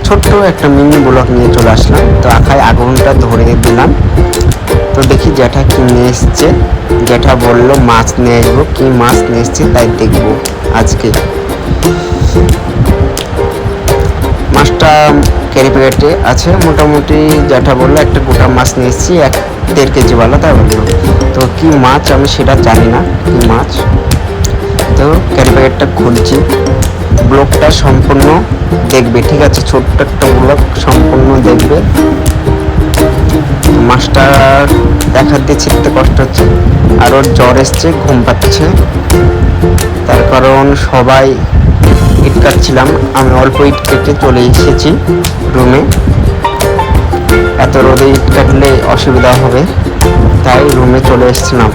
ছোট্ট একটা mini blog নিয়ে চলে আসলাম। তো আখায় আগুনটা ধরে দিলাম। তো দেখি জ্যাঠা কি নিয়ে এসছে। জ্যাঠা বললো মাছ নিয়ে আসবো, কি মাছ নিয়ে এসছে তাই দেখবো আজকে। মাছটা ক্যারি প্যাকেটে আছে মোটামুটি। জ্যাঠা বললো একটা গোটা মাছ নিয়ে এসেছি, 1.5 কেজি বালা, তাই বললো। তো কি মাছ আমি সেটা জানি না কি মাছ। তো ক্যারি প্যাকেটটা খুলছি। ব্লগটা সম্পূর্ণ দেখবে, ঠিক আছে? ছোট্ট একটা ব্লগ সম্পূর্ণ দেখবে। মাছটা দেখা দিয়ে ছিটতে কষ্ট হচ্ছে, আর ওর জ্বর এসছে, ঘুম পাচ্ছে। তার কারণ সবাই ইট কাটছিলাম, আমি অল্প ইট কেটে চলে এসেছি রুমে। এত রোদে ইট কাটলে অসুবিধা হবে, তাই রুমে চলে এসেছিলাম।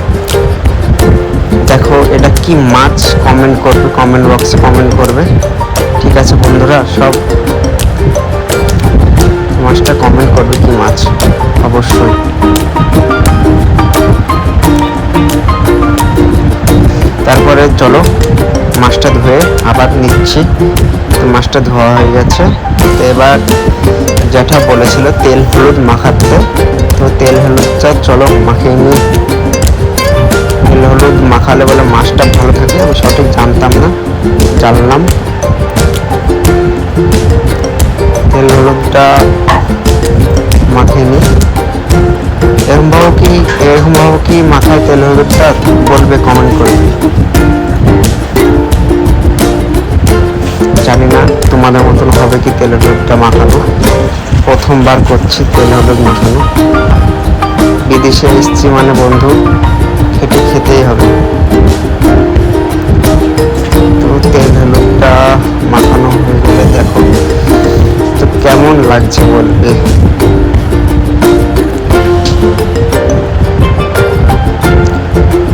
দেখো এটা কি মাছ, কমেন্ট করবে, কমেন্ট বক্সে কমেন্ট করবে, ঠিক আছে বন্ধুরা? সব মাছটা কমেন্ট করবে কি মাছ অবশ্যই। তারপরে চলো মাছটা ধুয়ে আবার নিচ্ছি। তো মাছটা ধোয়া হয়ে গেছে। তো এবার জ্যাঠা বলেছিল তেল হলুদ মাখাতে, তো তেল হলুদটা চলো মাখিয়ে নিই। তেল হলুদ মাখালে বলে মাছটা ভালো থাকে, আমি সঠিক জানতাম না, জানলাম। তেল হলুদটা মাখিয়ে নিই। এরকমভাবে কি মাখায় তেল হলুদটা, বলবে, কমেন্ট করবে। জানি না তোমাদের মতন হবে কি তেল হলুদটা মাখানো, প্রথমবার করছি তেল হলুদ মাখানো। বিদেশে এসছি মানে বন্ধু খেতেই হবে। তো তেল হলুদটা মাখানো হয়ে গেলে দেখো তো কেমন লাগছে বলবে।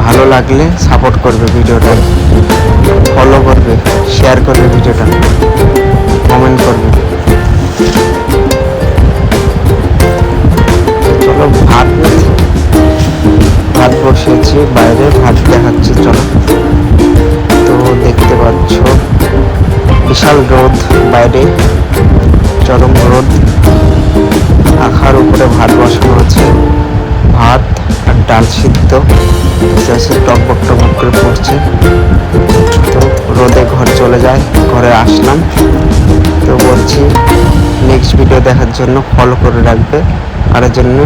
ভালো লাগলে সাপোর্ট করবে ভিডিওটা, ফলো করবে, শেয়ার করবে ভিডিওটা, কমেন্ট করবে। চলো ভাত বসিয়েছি বাইরে, ভাত দেখাচ্ছি চলো। তো দেখতে পাচ্ছ বিশাল রোদ বাইরে, চরম রোদ। আখার উপরে ভাত বসানো আছে, ভাত আর ডাল সিদ্ধ টকবক টকবক করে পড়ছে। তো রোদে ঘর চলে যায়, ঘরে আসলাম। তো বলছি নেক্সট ভিডিও দেখার জন্য ফলো করে রাখবে, আর জন্য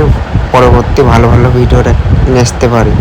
পরবর্তী ভালো ভালো ভিডিও নিয়ে আসতে পারি।